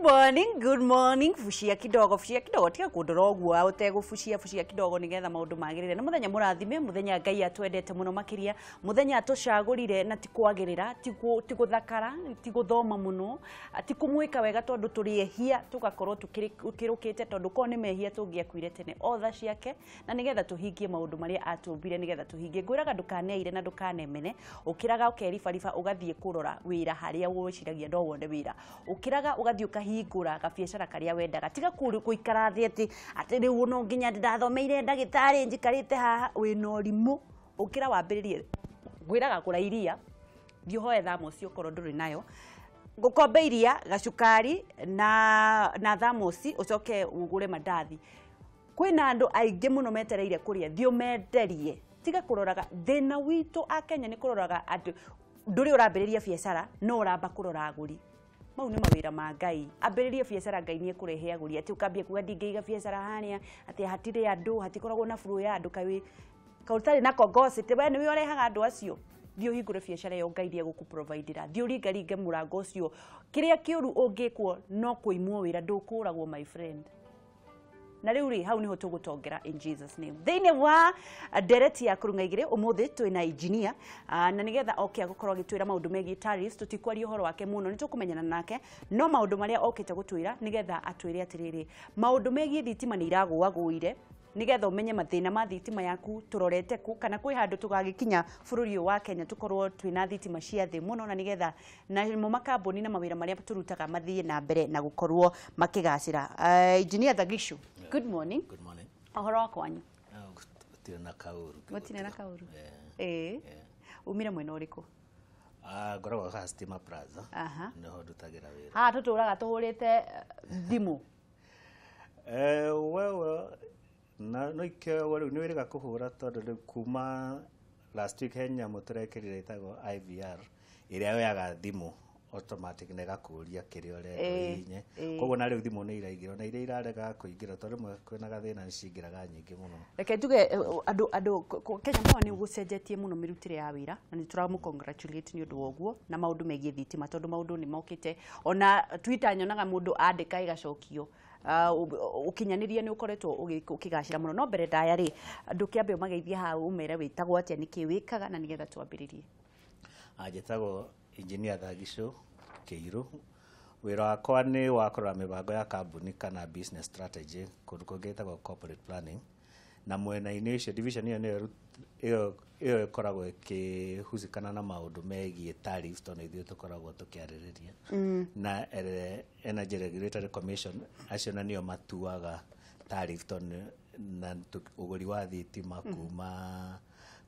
good morning. Fushia kidogo tiga kundora uguo utegufushia kidogo nigetha maundu magirire na muthenya murathime muthenya Ngai atwendete muno makiria muthenya atucagurire na ti kwagirira ti guthakara ti guthoma muno ti kumwika wega tondu turi ehia tugakorwo tukirukite tondu ko ni mehia tungiakwire tene otha ciake na nigetha tuhingie maundu maria atumbire nigetha tuhingie ngwiraga ndukaneire na ndukanemene ukiraga ukeribariba ugathie kurora wira haria wociragia ndo wone wira ukiraga ugathie ukahingura gabiacara karia wendaga tiga kuikara thi ati riu no nginya ndathomeire ndagitari njikarite haha wina urimu ukira wambiririe ngwiraga kura iria thiohoe thamos ukorwo nduri nayo gukombe iria gacukari na thamos ucoke ugure mandathi kwina andu aingi muno metereire kuria thio menderie tiga kuroraga thina witu a Kenya ni kuroraga ati nduri urambiriria biacara no uramba kurora aguri mau ni mawira ma Ngai ambiririe biacara Ngai ni kurehe aguri ati ukambia kuga ndingeiga biacara hania ati hatire andu hatikoragwo na furu ya andu kautari na kogosi te we ni urehaga andu acio thio hingure biacara yo Ngai dia guku providera thio ringaringe murango ucio kiria kiuru ungikwo no kuimwo wira ndukuragwo my friend na riu ri hau niho tugutongera in Jesus name thine wa dereti ya kurunga igire umuthi twina engineer na nigetha oke gukorwo gitwira maundu megi tariffs tutikwari uhoro wake muno nitukumenyana nake no maundu maria okite gutwira nigetha atwire atiriri maundu megi thitima ni iraguaguire nigetha umenye mathina ma thitima yaku turorete ku kana kwi handu tugagikinya bururi wa Kenya tukorwo twina thitima cia thi muno na nigetha na mo makambuni na mawira maria turutaga mathie na mbere na gukorwo makigacira engineer Thagishu. Good morning. Good morning. Ahoro wakwanyu? Gutire kauru. Gutire na kauru. Umire mwena uriku? Ngoragwo ka Thitima Plaza. Niho ndutagira wira. Tuturaga tuhurite thimu. Wewe no ikeo riu ni wiriga kuhura tondu kuma last week Kenya muturekirire itago IVR iria yoyaga thimu automatic nega kuria kirio renye koguo na riu thimu ni iraigiro na iria irarega kuingira tondu mwe kwina gathina nicingiraga nyingi muno reke tuge andu Kenya mwa ni gucenjetie muno mirutire ya wira na nituramu congratulate ni undu woguo na maundu megie thitima tondu maundu ni mokite ona Twitter nyonaga mundu andika igacokio ukinyaniria ni ukoretwo ukigacira muno no mbere ndaya ri andu kiambe mageithia hau umere witagwo atia niki wikaga na nigetha twambiririe ajetagwo engineer Thagishu Keiru wira wakwa ni wa kurora mibango ya kambuni kana business strategy kundu kungetagwo corporate planning na mwena initial division iyo ikoragwo ikihusikana na maundu megie tariffs tondu ithuĩ tukoragwo tukiarĩrĩria na Energy Regulatory Commission acio na nio matuaga tariff tondu na uguri wa thitima kuma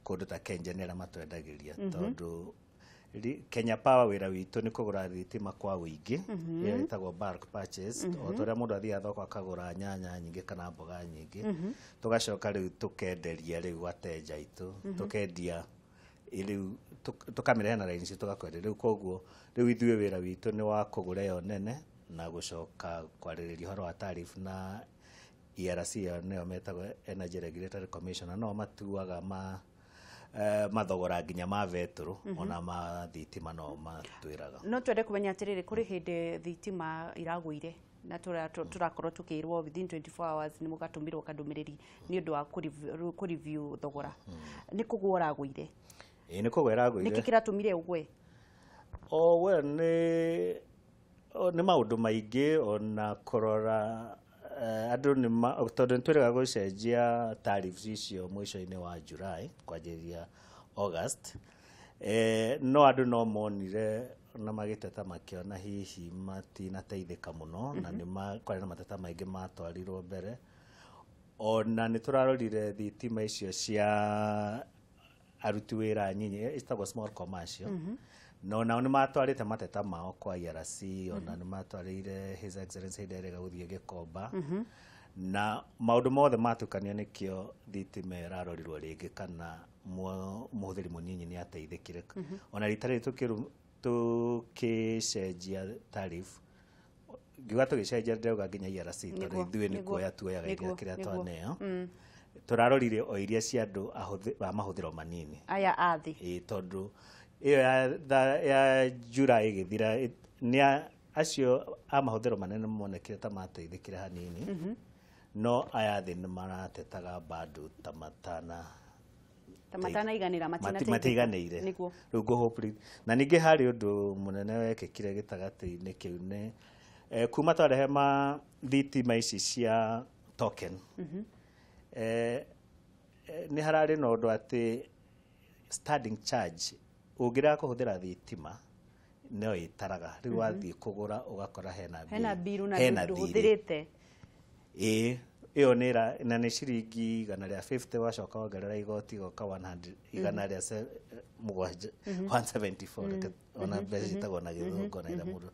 kundu ta Kengenera matwendagiria tondu Kenya Power wira witu ni kugura thitima kwa wingi iyo itagwo bulk purchase o toria mundu athia thoko akagura nyanya nyingi kana mboga nyingi tugacoka riu tukenderia riu ateja itu tukendia riu tukamire na line tugakwenderia riu koguo riu ithuĩ wira witu ni wa kugura yo nene na gucoka kwarĩrĩria horo wa tariff na ERC nĩyo metagwo Energy Regulatory Commission no matuaga mathogora nginya ma vetro ona ma thitima no matwiraga no twende kumenya atiriri kuri hindi thitima iraguire na turakorwo tukirwo within 24 hours ni mugatumirwo kandumiriri ni undu wa ku review thogora ni kugwo raguire ni kugwo raguire niki kiratumire ugwe we ni maundu maingi ona kurora andu ni tondu ntwiraga gucenjia tariffs icio mwisho-ini wa July kwanjiria August no andu no monire na magiteta makiona hihi matinateithika muno na ni kwari na mateta maingi matwarirwo mbere ona ni turarorire thitima icio cia aruti wira nyinyi istagwo small commercial no nao ni matwarite mateta mao kwa ERC ona ni matwarire His Excellency nderega guthie Gikomba na maundu mothe matukanio nikio thitima irarorirwo ringi kana muhuthiri munini ni ateithikire ona ritari tukicenjia tariff ngiuga tugicenjia ndeuga nginya ERC tondu ithuĩ ni kuoya tuoyaga iria kiria twaneo turarorire o iria cia andu mahuthiro manini aya athi tondu iyo ya July igithira ni acio a mahũthĩro manene monekire ta mateithĩkire hanini no aya thĩ nĩ maratetaga bado ta matana matiganĩire rĩu hopefully na ningĩ harĩ ũndũ mũnene wekĩkire gĩtagatĩ-inĩ kĩu nĩ kuma twarehe thitima ici cia token nĩ hararĩ na ũndũ atĩ standing charge ũngĩrega kũhũthĩra thitima no ĩtaraga rĩu wathiĩ kũgũra ũgakora hena biru na ndũhũthĩrĩte ĩyo na nĩ ciringi 150 wacoka wongerera igoti igoka 100 igana rĩa 174 ona mbeca citagwo na gĩthũngũ na ĩrĩa mũndũ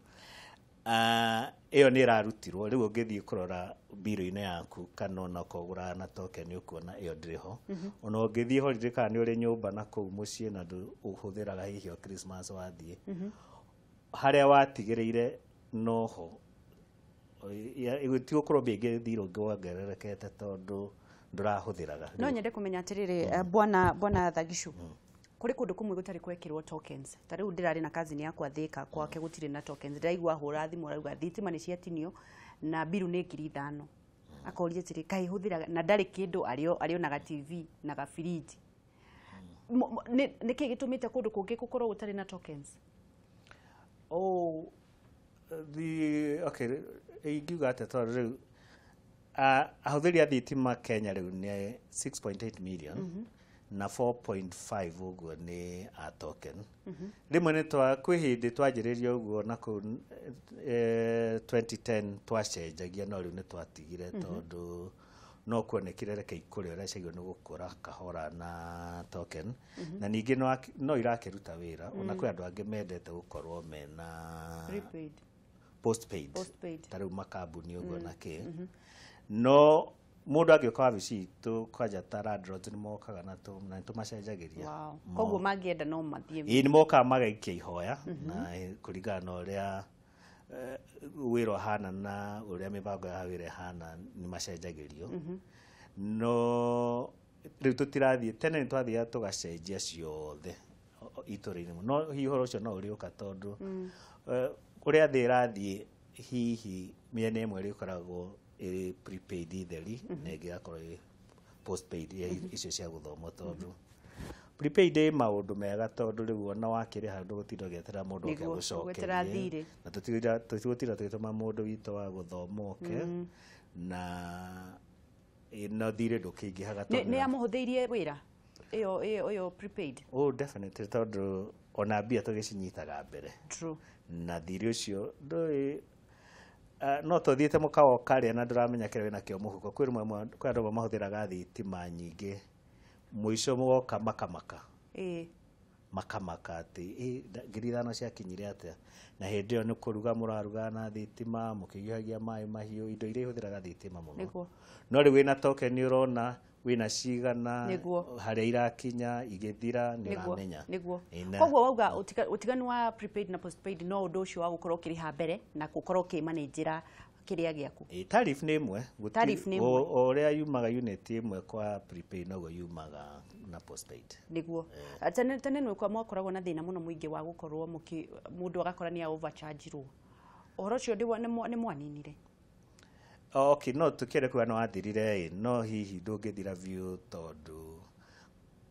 ĩyo nĩ ĩrarutirwo rĩu ũngĩthiĩ kũrora biru-inĩ yaku kana ona ũkagũra na token ũkuona ĩyo ndĩrĩ ho ona ũngĩthiĩ holiday kana nĩ ũrĩ nyũmba na kũu mũciĩ na ũhũthĩraga hihi o Christmas wathiĩ harĩa watigĩrĩire noho igũtigũkorwo mbĩngĩ thirũ ũngĩ wongererekete tondũ ndũrahũthĩraga no nyende kũmenya atĩrĩrĩ bwana Thagicu kũrĩ kũndũ kũmwe gũtarĩ kwekĩrwo tokens ta rĩu ndĩrarĩ na cousin yakwa Thĩka gwake gũtirĩ na tokens ndĩraigua hũra thimũ arauga thitima nĩ ciatinio na biru nĩ 5,000 akoria atĩrĩ kaĩ hũthĩraga na ndarĩ kĩndũ arĩonaga TV na gabiriji nĩkĩ gĩtũmĩte kũndũ kũngĩ gũkorwo gũtarĩ na tokens ingiuga atĩ tondũ rĩu ahũthĩri a thitima Kenya rĩu nĩ 6.8 million na 4.5 ũguo nĩ a token rĩmwe kwĩ hĩndĩ twanjĩrĩria ũguo na kũu 2010 twacenjagia no rĩu nĩ twatigire tondũ no kuonekire reke ikũrĩ ũrĩa ciagio nĩ gũkũra kahora na token na ningĩ no irakĩruta wĩra ona kwĩ andũ angĩ mendete gũkorwo mena postpaid ta rĩu makambuni ũguo na kĩ no mũndũ angĩũka wabici itũ kwanja ta landlords nĩ mokaga na tũmacenjagĩria koguo mangĩenda no mathiĩ nĩ mokaga magaikia ihoya na kũringana na ũrĩa wĩra ũhana na ũrĩa mĩbango ya wĩra ĩhana nĩ macenjagĩrio no rĩu tũtirathiĩ tene nĩ twathiaga tũgacenjia ciothe itũra-inĩ no hihi ũhoro ũcio no ũrĩũka tondũ ũrĩa thĩ ĩrathiĩ hihi mĩena ĩmwe ĩrĩkoragwo ĩrĩ prepaid theri na ĩngĩ yakorwo ĩ postpaid icio cia gũthoma tondũ prepaid ĩ maũndũ mega tondũ rĩu ona wakĩrĩha ndũgũtinda ũgĩeterera mũndũ oke agũcokerie na tũtigũtinda tũgĩtũma mũndũ witũ wa gũthoma oke na no thirĩ ndũkĩingĩhaga nĩ amũhũthĩirie wĩra ĩyo prepaid definitely tondũ ona mbia tũgĩcinyitaga mbere na thirĩ ũcio ndũĩ no tũthiĩte mũkawa ũkarĩa na ndũramenya kĩrĩa wĩna kĩo mũhuko kwĩ rĩmwe kwĩ andũ mahũthĩraga thitima nyingĩ mũico mũgoka makamaka atĩ 5,000 ciakinyire atĩa na hĩndĩ ĩyo nĩ kũruga mũraruga na thitima mũkĩhiũhagia maĩ mahiũ indo iria ihũthĩraga thitima mũno no rĩu wĩna token nĩ ũrona wĩna cigana harĩa irakinya igĩthira nĩ ũramenya koguo wauga ũtiganu wa prepaid na postpaid no ũndũ ũcio wa gũkorwo ũkĩrĩha mbere na gũkorwo ũkĩmanĩnjĩra kĩrĩa gĩaku tariff nĩ ĩmwe ũrĩa yumaga unit ĩmwe kwa prepaid noguo yumaga na postpaid nĩguo tene nĩ mwakoragwo na thĩna mũno mũingĩ wa gũkorwo mũndũ agakora nĩ overcharge-irwo ũhoro ũcio nĩ mwaninire no tũkĩere kuga nĩ wathirire no hihi ndũngĩthira biũ tondũ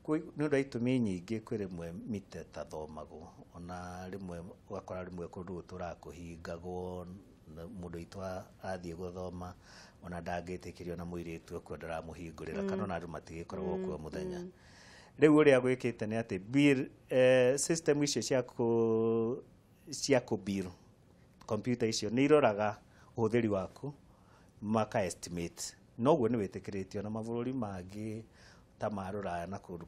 nĩ ũndũ itũmi nyingĩ kwĩ rĩmwe mita tathomagwo ona rĩmwe ũgakora rĩmwe kũndũ tũrakũhingagwo mũndũ witũ athiĩ gũthoma ona ndangĩtĩkĩrio na mũirĩtu ũkuo ndaramũhingũrĩra kana ona andũ matigĩkoragwo kuo mũthenya rĩu ũrĩa gwĩkĩte nĩ atĩ bill system icio cia kũbill computer icio nĩ iroraga ũhũthĩri waku maka estimate noguo nĩ wĩtĩkĩrĩtio na mabũrũri mangĩ ta ma Rũraya na kũndũ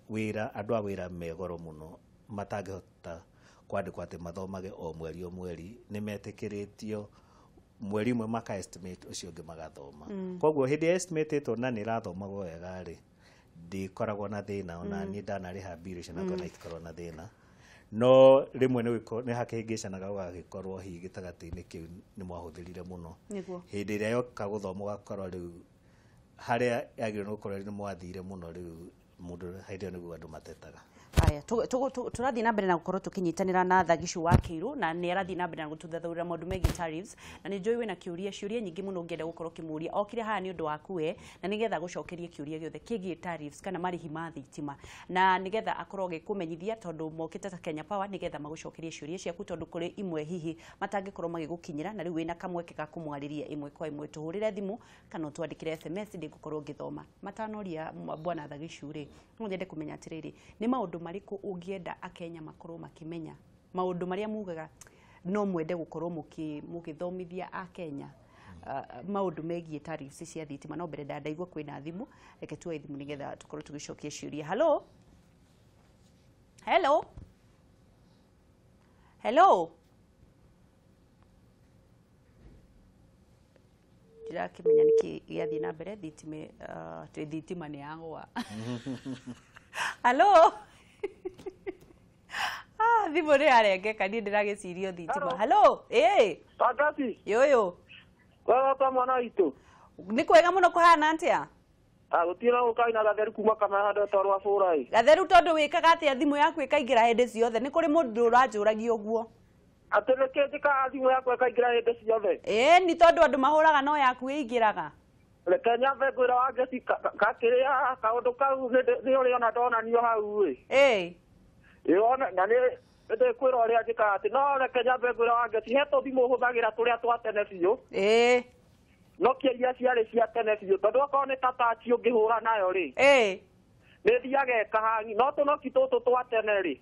kũrĩa andũ a wĩra megoro mũno matangĩhota kwandĩkwo atĩ mathomage o mweri nĩ metĩkĩrĩtio mweri ũmwe maka estimate ũcio ũngĩ magathoma koguo hĩndĩ ya estimate ĩtwo na nĩ ĩrathomagwo wega rĩ ndĩkoragwo na thĩna ona niĩ ndanarĩha bill icio na ngona itikorwo na thĩna no rĩmwe nĩ hakĩhĩngĩcanaga gũgagĩkorwo hihi gĩtagatĩ-inĩ kĩu nĩ mwahũthĩrire mũno hĩndĩ ĩrĩa yoka gũthoma ũgakorwo rĩu harĩa yagĩrĩirwo nĩ gũkorwo nĩ mwathire mũno rĩu mundu haidio niguo andu matetaga. Aya turathi na mbere na gukorwo tukinyitanira na Thagicu wa Kiiru na ni arathi na mbere na gututhathaurira maundu megiĩ tariffs na ni njoi wina ciuria nyingi muno ngienda gukorwo kimuria okire haha ni undu waku we na nigetha gucokeria kiuria giothe kigiĩ tariffs kana marihi ma thitima na nigetha akorwo gikumenyithia tondu mokite ta Kenya Power nigetha magucokerie ciuria ciaku tondu kuri imwe hihi matangikorwo magigukinyira na riu wina kamweke ga kumwariria imwe kwa imwe tuhurire thimu kana utwandikire SMS ndigukorwo ngithoma matanoria bwana Thagicu ri no nyende kumenya atiriri ni maundu mariku ungienda akenya makorwo makimenya maundu maria mugaga no mwende gukorwo mugithomithia akenya maundu megiĩ tariffs cia thitima no mbere ndaigua kwina thimu reke tuwe thimu nigetha tukorwo tugicokia ciuria. Hello ndirakimenya niki giathi na mbere thitima ni yagwa. Hello thimu ni arengeka ni ndiragicirio thitima. Hello Tagasi yoyo kwa ta mwana itu ni kwega muno kuhana atia gutira ukaina gatheru kuma kama handa torwa furai gatheru tondu wikaga atia thimu yaku ikaingira hindi ciothe ni kuri mundu uranjuragia uguo atereke ka thimu yaku ikaingira hindi ciothe ni tondu andu mahuraga no yaku ingiraga Kenya vegura wagesi kakiria kaundu kau ni uri ona ndonanio hau yona na ni kwira uri ajika ati no Kenya vegura wagesi heto thimu huthagira turia twatene biu no kiria ciari cia tene biu tondu akorwo ni tatachi ungihura nayo ri ni thiage kahangi no tunoki tutu twatene ri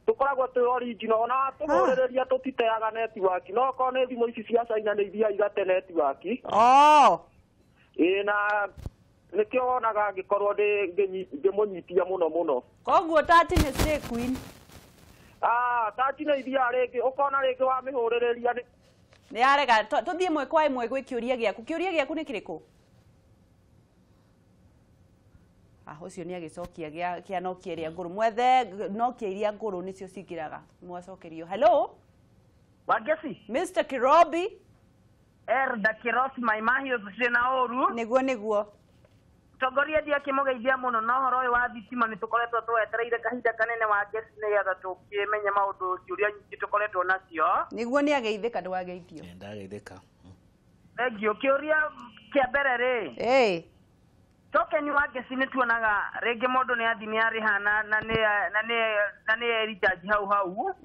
tukoragwo tu original ona tumurereria tutiteaga network no akorwo ni thimu ici cia China ni ithiaga tene network na nikio wonaga ngikorwo ngimunyitia muno koguo tati ni stay queen tati ni ithia ringi ukona ringi wa mihurireria ni arega tuthie imwe kwa imwe gwi kiuria giaku ni kiriku ucio ni agicokia kia Nokia iria nguru mwethe Nokia iria nguru nicio cingiraga mwacokerio. Hello Wagesi Mr. Kirobi da Kirosi Marihi ucina oru niguo togoria dia kimugeithia muno no horo uyu wa thitima ni tukoretwo twetereire kahinda kanene wa Gesi nigetha tukimenya maundu ciuria nyingi tukoretwo nacio niguo ni ageithika ndwageithio ndageithika egio kiuria kia mbere ri token wa Gesi ni tuonaga ringi mundu ni athini ari hana na ni recharge hau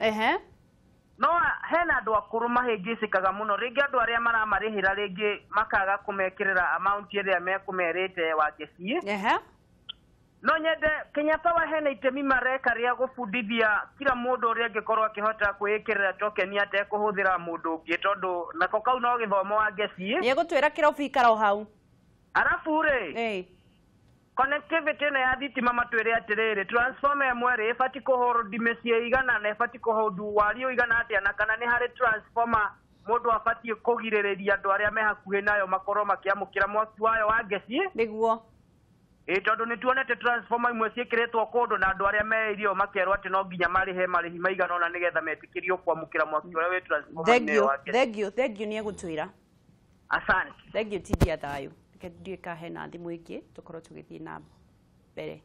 no hena andu akuru mahingicikaga muno ringi andu aria maramarihira ringi makaga kumekirira amount iria mekumerite wa Gesi no nyende Kenya Power hena itemi mareka ria gufundithia kila mundu uria angikorwo akihota kwikirira token ate kuhuthira mundu ungi tondu nako kau no githomo wa Gesi ye gutwira Kirobi ikara hau arafu ri connectivity na ya thitima matwire atiriri transformer imwe ri ifati kuhold mesie igana na ifati kuhold wario igana atia na kana ni hari transformer mundu afati kugirireria andu aria me hakuhi nayo makorwo makiamukira mwaki wayo wa Gesi niguo tondu ni tuonete transformer imwe ciikiritwo kundu na andu aria meirio makerwo ati no nginya marihi maigana ona nigetha metikirio kwamukira mwaki uria wi transformer thank you ni agutwira asante thank you tidia thayo kedie ka hena thimu ingi tukorwo tugithie na mbere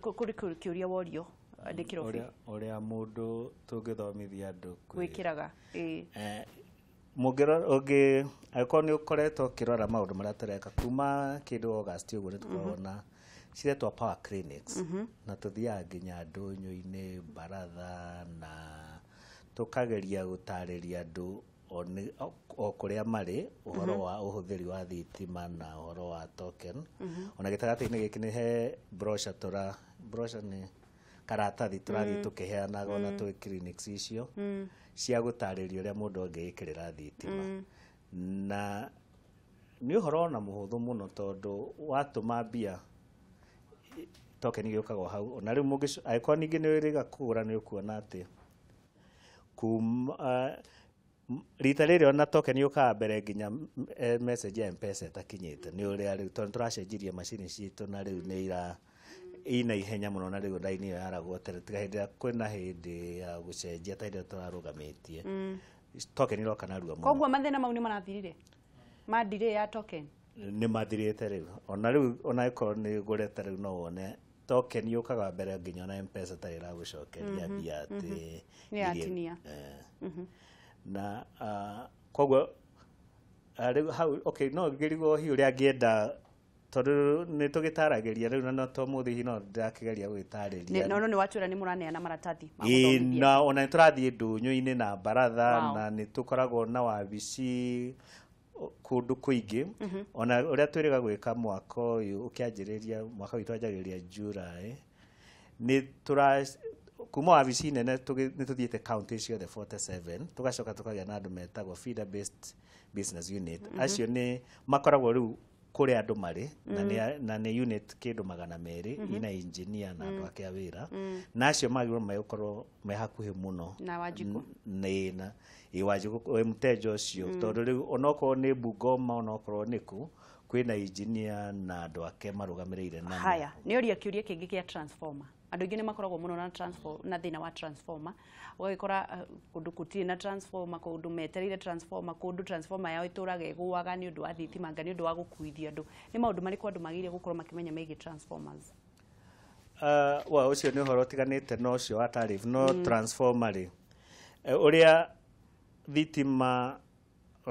kuri kiuria worio ndi Kirobi uria mundu tungithomithia andu gwikiraga mugero agiko ni ukoretwo kirora maundu maria tureka kuma kindu August uguo ni tukorona ciretwa power clinics na tuthiaga nginya ndunyu-ini baratha na tukageria gutariria andu o kuria mari uhoro wa uhuthiri wa thitima na uhoro wa token ona gitagati-ini giki ni he brochure ni karatathi turathi tukiheanaga ona twi clinics icio cia gutariria uria mundu angiikirira thitima na ni uhoro na muhuthu muno tondu watuma mbia token giukaga hau ona riu mungi aiko ningi ni wiriga kugura ni ukuona ati rita riri ona token yukaga mbere nginya message ya M-Pesa itakinyite ni uria riu tondu turacenjirie machine citu na riu ni ina ihenya muno na riu line iyo yaragwo tiga hindi kwina hindi ya gucenjia ta hindi turarugametie token iroka narua muno koguo mathina mau ni marathirire ma delay ya token nĩ mathirĩte rĩu ona rĩu ona ĩkorwo nĩ ngũrĩte rĩu no wone token yũkaga mbere nginya na M-Pesa tarĩ ĩragũcokeria mbia atĩ nĩyatinia na koguo rĩu hau okay no ngĩrigwo hi ũrĩa angĩenda tondũ nĩ tũgĩtaragĩria rĩu na to mũthĩ no ndakĩgeria gwĩtarĩria no nĩ watwĩra nĩ mũraneana maratathi na ona tũrathiĩ ndũnyũ-inĩ na baratha na nĩ tũkoragwo na wabici kũndũ kũingĩ ona ũrĩa twĩrĩga gwĩka mwaka ũyũ ũkĩanjĩrĩria mwaka witũ wanjagĩrĩria July nĩ kuma wabici nene nĩ tũthiĩte county ciothe 47 tũgacoka tũkagĩa na andũ metagwo feeder based business unit acio nĩ makoragwo rĩu kũrĩa andũ marĩ na nĩ unit kĩndũ 200 ina engineer na andũ ake a wĩra na acio magĩrĩirwo magĩkorwo me hakuhĩ mũno na Wanjikũ na Wanjikũ mteja ũcio tondũ rĩu onokorwo nĩ Bungoma onokorwo nĩ kũ kwĩna engineer na andũ ake marũgamĩrĩire na haya nĩ ũria kĩũria kĩngĩ kĩa transformer andũ aingĩ nĩ makoragwo mũno na thĩna wa transformer ũgagĩkora kũndũ gũtirĩ na transformer kũndũ metereire transformer kũndũ transformer yao itũraga ĩgũaga nĩ ũndũ wa thitimanga nĩ ũndũ wa gũkuithia andũ nĩ maũndũ marĩkũ andũ magĩrĩire gũkorwo makĩmenya megiĩ transformers ũcio nĩ ũhoro ũtiganĩte no ũcio wa tariff no transformer rĩ ũrĩa thitima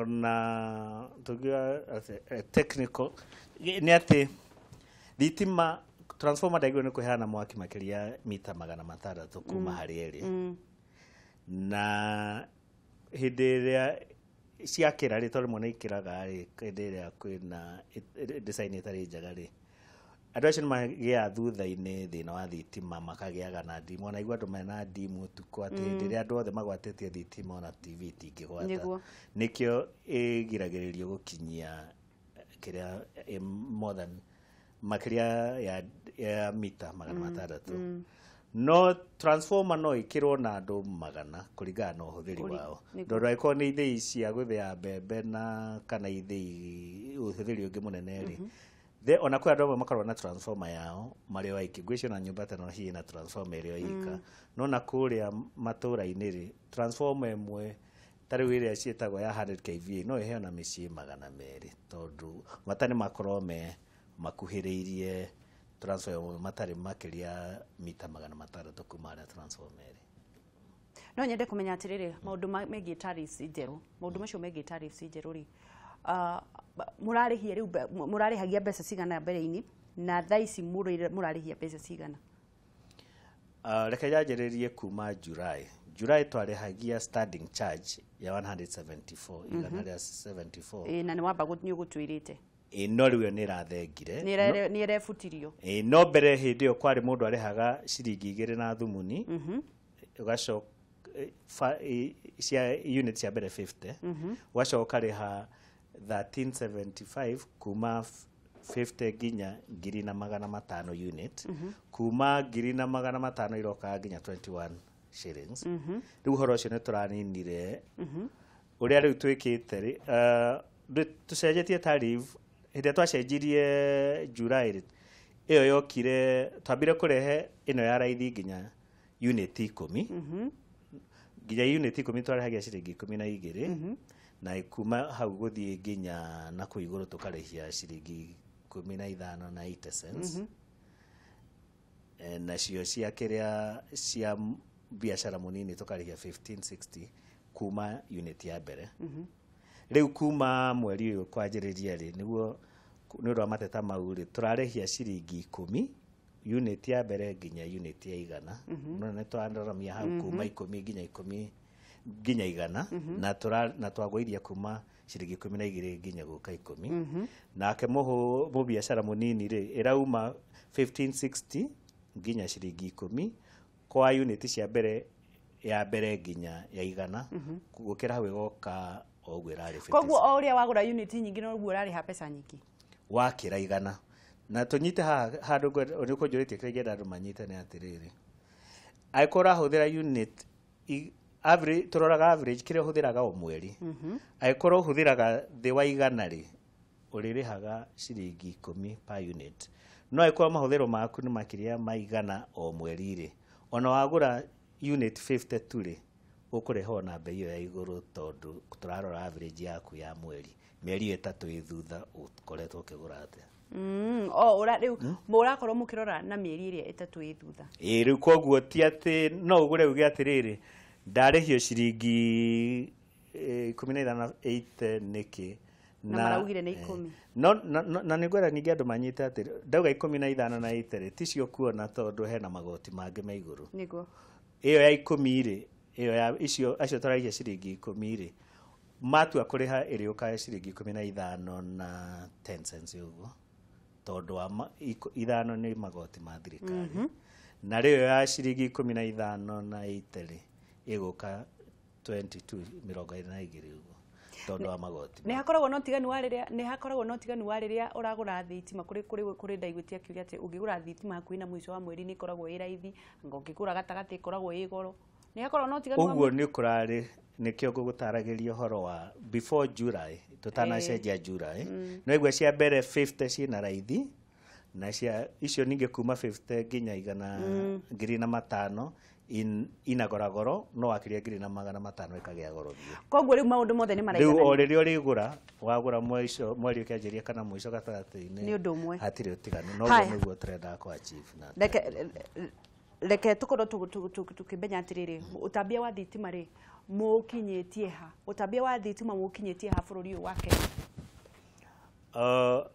na tugiwa technical nĩ atĩ thitima transformer ndagĩrĩirwo nĩ kũheana mwaki makĩria mita 600 kuma harĩ ĩrĩ na hĩndĩ ĩrĩa ciakĩra rĩ tondũ mwana ikĩraga rĩ hĩndĩ ĩrĩa kwĩna design ĩtarĩ njega rĩ andũ acio nĩ magĩaga thutha-inĩ thĩna wa thitima makagĩaga na ndimu ona igua andũ mena ndimu ũtukũ atĩ hĩndĩ ĩrĩa andũ othe magwatĩtie thitima ona TV tingĩgwata nĩkĩo ĩgiragĩrĩrio gũkinyia kĩrĩa more than makĩria ya mita 600 no transformer no ikĩrwo na andũ 100 kũringana na ũhũthĩri wao ndondũ angĩkorwo nĩ ithĩi cia gũthĩa mbembe na kana ithĩi ũhũthĩri ũngĩ mũnene rĩ ona kwĩ andũ amwe makoragwo na transformer yao marĩ o aiki ngwĩciria na nyũmba teno hihi na transformer ĩrĩ o ika no na kũrĩa matũũra-inĩ rĩ transformer ĩmwe tarĩu ĩrĩa ciĩtagwo ya 100 kVA no ĩheo na mĩciĩ 200 tondũ matani makorwo me makuhĩrĩirie transformer matarĩ makĩria mita 600 kuma harĩa transformer no nyende kũmenya atĩrĩrĩ maũndũ megiĩ tariffs njerũ maũndũ macio megiĩ tariffs njerũ rĩ mũrarĩhia rĩu mũrarĩhagia mbeca cigana mbere-inĩ na thaa ici mũrarĩhia mbeca cigana reke njanjĩrĩrie kuma July twarĩhagia standing charge ya 174 igana rĩa 74 na nĩ wamba gũtwĩrĩte no rĩu nĩ ĩrathengire nĩ ĩrebutirio no mbere hĩndĩ ĩyo kwarĩ mũndũ arĩhaga ciringi 2 na thumuni ũgacoka cia unit cia mbere 50 ũgacoka ũkarĩha 1375 kuma 50 nginya 1500 unit kuma 1500 iroka nginya 21 shillings rĩu ũhoro ũcio nĩ tũraninire ũrĩa rĩu twĩkĩte tũcenjetie tariff hĩndĩ twacenjirie July ĩyo yokire twambire kũrehe ĩno ya raithi nginya unit 10 nginya unit 10 twarĩhagia ciringi 12 na kuma hau gũthiĩ nginya na kũigũrũ tũkarĩhia ciringi 15 na 80 cents nacio cia kĩrĩa cia biacara mũnini tũkarĩhia 1560 kuma unit ya mbere rĩu kuma mweri ũyũ kwanjĩrĩria rĩ nĩguo nĩ ũndũ wa mateta mau rĩ tũrarĩhia ciringi 10 unit ya mbere nginya unit ya 100 no nĩ twandaramia hau kuma 10 nginya 10 nginya 100 na twagũithia kuma ciringi 12 nginya gũka 10 nake mũbiacara mũnini rĩ ĩrauma 1560 nginya ciringi 10 kwa unit cia mbere ya mbere nginya ya 100 gũkĩra hau ĩgoka oguo ĩrarĩ 50 koguo o ũrĩa wagũra unit nyingĩ noguo ũrarĩha mbeca nyingĩ wakĩra 100 na tũnyite handũ nĩ kũnjũrĩtie kĩrĩa ingĩenda andũ manyite nĩ atĩrĩrĩ angĩkorwo ũrahũthĩra unit average tũroraga average kĩrĩa ũhũthĩraga o mweri angĩkorwo ũhũthĩraga thĩ wa 100 rĩ ũrĩrĩhaga ciringi 10 per unit no angĩkorwo mahũthĩro maku nĩ makĩria ma 100 o mweri rĩ ona wagũra unit 50 tu rĩ ũkũrĩha na bei ya igũrũ tondũ tũrarora average yaku ya mweri mĩeri 3 ithutha ũkoretwo ũkĩgũra atĩa. Ora riu mũrakorwo mũkĩrora na mĩeri ĩrĩa 3 ithutha. Rĩu koguo ti atĩ no ũgũre uge atĩrĩrĩ ndarĩhio ciringi 15.8 nĩkĩ na maraugire nĩ 10. Na nĩngwenda ningĩ andũ manyite atĩ ndauga 15 na 8 ticio kuona tondũ hena magoti mangĩ me igũrũ. Nĩguo. Ĩyo ya 10 rĩ, ĩyo ya acio tũragia ciringi 10 rĩ, matua kũrĩha ĩrĩ ũkae ciringi 15 na 10 cents ũguo. Tondũ wa ithano nĩ magoti ma thirikari. Na rĩyo ya ciringi 15 na 8 rĩ, ĩgũka 22.22 ũguo. Tondũ wa magoti. Nĩ hakoragwo no tiganu wa rĩrĩa ũragũra thitima kũrĩ ndaigũtia kiuga atĩ ũngĩgũra thitima hakuhĩ na mũico wa mweri nĩ ikoragwo ĩ raithi, anga ũngĩgũra gatagatĩ ikoragwo ĩ goro. Nĩ hakoragwo no tiganu. Ũguo nĩ kũrarĩ nĩkĩo ngũgũtaragĩria ũhoro wa before July tũtanacenjia July. No igwe cia mbere 50 ciĩna raithi na cia icio ningĩ kuma 50 nginya 105 inagoragoro no wakiria 500 ikagĩa goro biũ. Koguo rĩu maũndũ mothe nĩ maraigana. Rĩu o rĩrĩa ũrĩgũra wagũra mweri ũkĩanjĩria kana mũico gatagatĩ-inĩ nĩ ũndũ ũmwe hatirĩ ũtiganu no nĩguo tũrenda kwa chief na reke tukorwo tukimenya atĩrĩrĩ ũtambia wa thitima rĩ mũkinyĩtie ha ũtambia wa thitima mũkinyĩtie ha bũrũri ũyũ wa Kenya.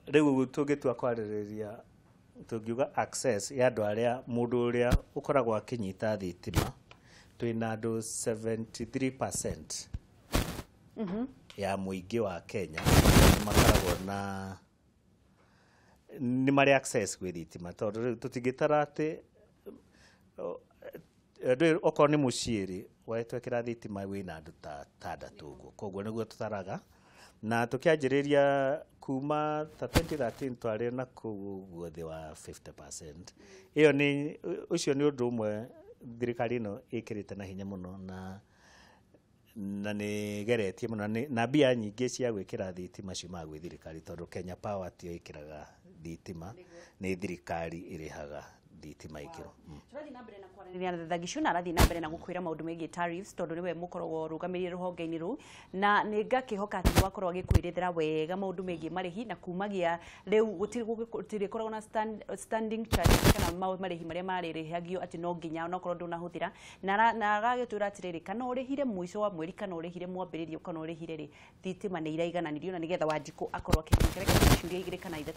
Rĩu tũngĩtua kwarĩrĩria tungiuga access ya andũ arĩa mũndũ ũrĩa ũkoragwo akinyita thitima twĩna andũ 73% ya mũingĩ wa Kenya makoragwo na nĩ marĩ access gwĩ thitima tondũ rĩu tũtingĩtara atĩ okorwo nĩ mũciĩ rĩ wetwĩkĩra thitima wĩna andũ ta 6 ũguo koguo nĩguo tũtaraga na tukianjĩrĩria kuma 2013 twarĩ na kũguo thĩ wa 50%. Iyo ni ucio ni ũndũ ũmwe thirikari ĩno ĩkĩrĩte na hinya mũno na nĩ geretie mũno na mbia nyingĩ cia gwĩkĩra thitima ciumaga gwĩ thirikari tondũ Kenya Power tio ĩkĩraga thitima nĩ thirikari ĩrĩhaga thitima ikĩro. Tũrathiĩ na mbere na kwaranĩria na Thagishu na arathiĩ na mbere na gũkwĩra maũndũ megiĩ tariffs tondũ nĩwe mũkoragwo rũgamĩrĩire rũhonge-inĩ rũu na nĩ ngakĩhoka atĩ wakorwo agĩkwĩrethera wega maũndũ megiĩ marĩhi na kumagia rĩu gũtirĩkoragwo na standing charge kana marĩhi marĩa marĩrĩhagio atĩ no nginya onokorwo ndũnahũthĩra na agagĩtwĩra atĩrĩrĩ kana ũrĩhire mũico wa mweri kana ũrĩhire mwambĩrĩrio kana ũrĩhire rĩ thitima nĩ iraigananirio na nĩgetha Wanjikũ akorwo akĩreka ciũria 2 kana 3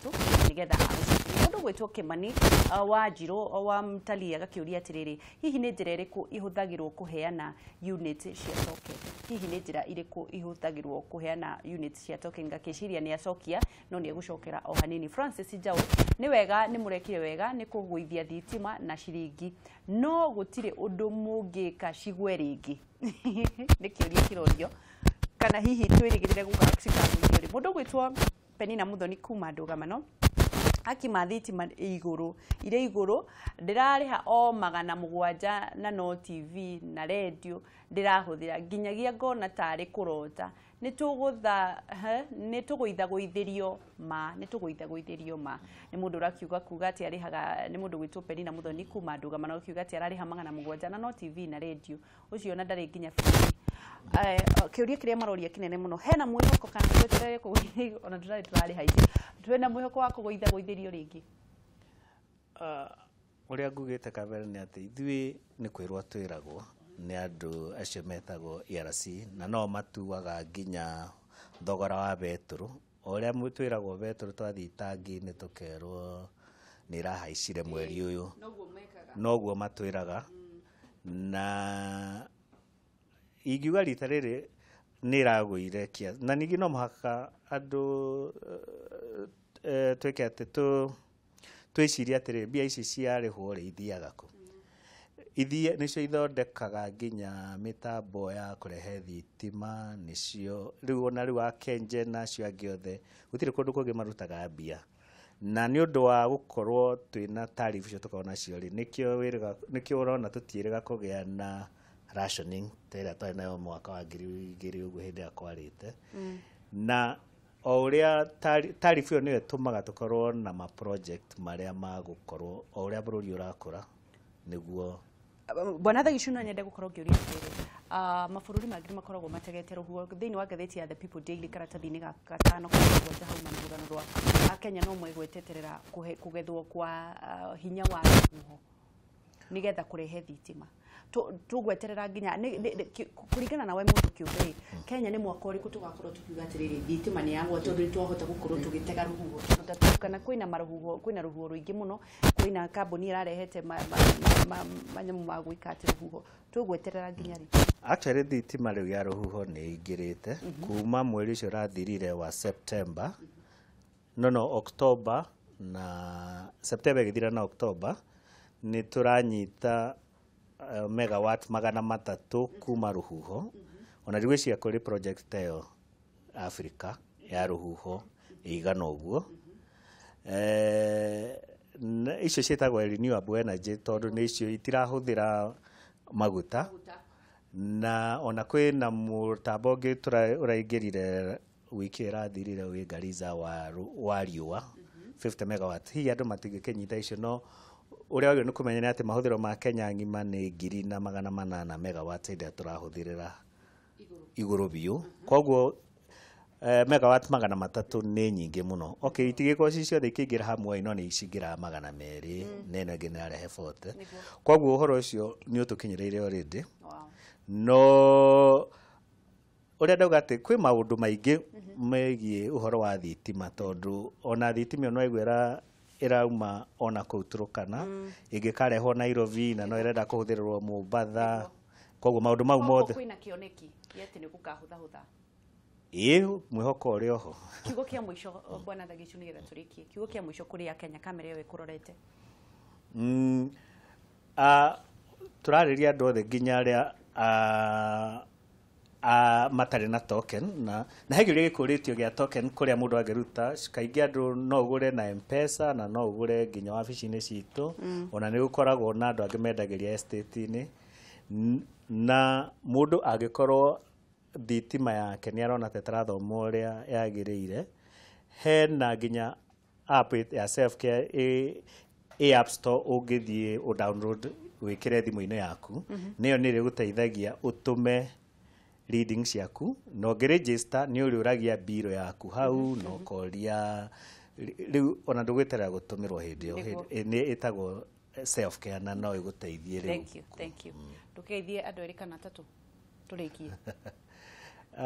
nĩgetha agũcokerie mũndũ gwĩtwo Kimani wa Njirũ wa mtali agakĩũria atĩrĩrĩ hihi nĩ njĩra ĩrĩkũ ihũthagĩrwo kũheana unit cia token hihi nĩ njĩra ĩrĩkũ ihũthagĩrwo kũheana unit cia token ngakĩciria nĩ acokia no nĩ egũcokera o hanini. Francis Njau nĩ wega nĩ mũrekire wega nĩ kũgũithia thitima na ciringi no gũtirĩ ũndũ mũngĩka cigwe rĩngĩ nĩ kĩũria kĩrorio kana hihi twĩrĩgĩrĩre gũgacikagũithio rĩ mũndũ gwĩtwo Penina Muthoni kuma Ndũgamano akima thitima igũrũ ire igũrũ ndĩrarĩha o 700 na no TV na radio ndĩrahũthĩra nginyagia ngona tarĩ kũrota nĩ tũgũithagũithĩrio ma nĩ mũndũ ũrakiuga kuga atĩ arĩhaga nĩ mũndũ gwĩtwo Penina Muthoni kuma Ndũgamano akiuga atĩ ararĩha 700 na no TV na radio ũcio na ndarĩ nginya kĩũria kĩrĩa maroria kĩnene mũno hena mwĩhoko kana tweterere kũgũithĩrio ona tũrarĩ haiti twena mwĩhoko wa kũgũithagũithĩrio rĩngĩ. Ũrĩa ngugĩte kabere nĩ atĩ ithuĩ nĩ kwĩrwo twĩragwo nĩ andũ acio metagwo ERC na no matuaga nginya thogora wa betũrũ ũrĩa twĩragwo betũrũ twathiĩ tangi-inĩ tũkerwo nĩ ĩrahaicire mweri ũyũ noguo matwĩraga na ingiuga rita rĩrĩ nĩ ĩragũire kia na ningĩ no mũhaka andũ twĩke atĩ twĩciria atĩrĩ mbia ici ciarĩhwo rĩ ithiaga kũ nĩcio ithondekaga nginya mĩtambo ya kũrehe thitima nĩcio rĩu ona rĩu akenje nacio angĩ othe gũtirĩ kũndũ kũngĩ marutaga mbia na nĩ ũndũ wa gũkorwo twĩna tarifu icio tũkorwo nacio rĩ nĩkĩo ũrona tũtiĩrĩga kũgĩa na rationing tĩrĩa twarĩ nayo mwaka wa 2000 ũguo hĩndĩ ĩrĩa kwarĩte na o ũrĩa tarifu ĩyo nĩyo ĩtũmaga tũkorwo na ma project marĩa magũkorwo o ũrĩa bũrũri ũrakũra nĩguo bwana Thagicu no nyende gukorwo ngiuria atiri mabururi mangĩ makoragwo mategete rũhuho thĩinĩ wa ngathĩti ya The People Daily karatathi-inĩ ga gatano kwa gwanja hau na mũrano rwa Kenya no mwegweteterera kugethwo kwa hinya wa rũhuho nigetha kurehe thitima tugweterera nginya kuringana na we mundu kiumbe Kenya ni mwaka uriku tugakorwo tukiuga atiriri thitima ni yagwa tondu twahota gukorwo tugitega rũhuho kana kwina maruhuho kwina rũhuho rũingĩ muno kwina kambuni irarehete manyamu ma gwikate rũhuho tugweterera nginya ri actually thitima riu ya rũhuho ni ingirite kuma mweri ucio rathirire wa September no October na September githira na October ni turanyita megawatt 300 kuma rũhuho ona rigwiciria kuri project tayo Africa ya rũhuho igana uguo icio cietagwo renewable energy tondu ni icio itirahuthira maguta na ona kwina mutambo ungi uraingirire wiki irathirire wi Gariza wa riua 50 megawatt hi andu matingikinyita icio no uria wagio ni kumenya ati mahuthiro ma Kenya ngima ni 800 megawatt ida turahuthirira iguru biu koguo megawatt 300 ni nyingi muno okay itigiko ciothe ikingira hamwe no ni icingira 200 nene ngina rehe 40 koguo uhoro ucio ni utukinyireire already no uria ndauga ati kwi maundu maingi megie uhoro wa thitima tondu ona thitima no igwera irauma ona kuturukana ingikarehwo Nairobi na no irenda kuhuthirirwo Mombasa koguo maundu mau mothe kwina kioneki yeti ni gukahutha mwihoko uri oho kiugo kia mwisho bwana Thagicu nigetha turikie kiugo kia mwisho kuri ya Kenya kamera yo ikurorete turariria andu othe nginya aria matari na token na hegiria gikuritio gia token kuria mundu angeruta kaingi andu no ugure na M-Pesa na no ugure nginya wabici-ini citu ona ni gukoragwo na andu angi mendagiria estate-ini na mundu angikorwo thitima yake ni arona tetarathoma uria yagiriire hena nginya app ya self care app store ungithie u download wikire thimu-ini yaku niyo ni riguteithagia utume readings yaku no register ni uriuragia biro yaku hau no koria riu ona ndugwetera gutumirwo hindi yo ni itagwo self care na no iguteithie riu thank you ndukeithie andu eri kana tatu turikie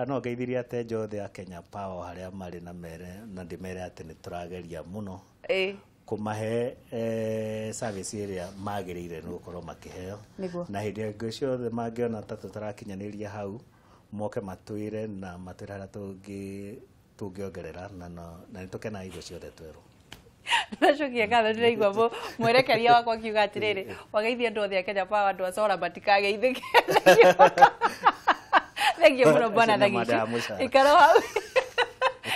no geithiria atenjo othe a Kenya Power haria mari na mere na ndimere ati ni turageria muno kumahe service iria magirire no gukorwo makiheo na hindi ngo ciothe mangiona tatu tarakinyaniria hau moke matwire na matwira tungiongerera na nitukena igo ciothe tweru nacokia ngatho ndiraigua mwerekeria wakwa kiuga atiriri wageithia andu othe a Kenya Power andu acora matikageithike thengio muno bwana Thagicu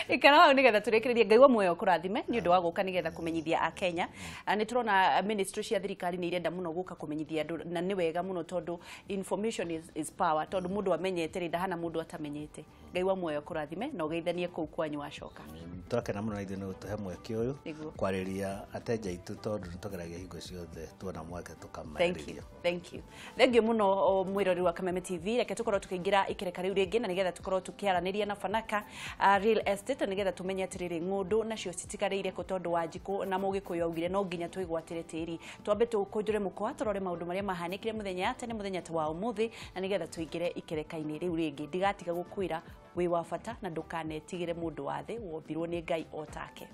ikara hau nigetha turekererie Ngai wa muoyo kurathime ni undu wa guka nigetha kumenyithia a Kenya ni turona ministry cia thirikari ni irenda muno guka kumenyithia andu na ni wega muno tondu information is power tondu mundu amenyete rinda hana mundu atamenyete Ngai wa muoyo kurathime na ugeithanie kuu kwanyu wacoka twakena muno ithu ni tuhe mweke uyu kwariria ateja itu tondu nitugeragia hingo ciothe tuona mweke tukamariria thank you thengio muno mwirori wa Kameme TV reke tukorwo tukiingira ikereka riu ringi na nigetha tukorwo tukiaraniria na Fanaka real estate nigetha tumenye atiriri ngundu nacio citigareire ko tondu wa njiku na mugikuyu augire no nginya twigwatire tiri twambe tukunjure mukwa turore maundu maria mahanikire muthenya atene muthenya ta wa umuthi na nigetha tuingire ikereka-ini riu ringi ndigatiga gukwira wi wa bata na ndukanetigire mundu wa thi wombirwo ni Ngai otake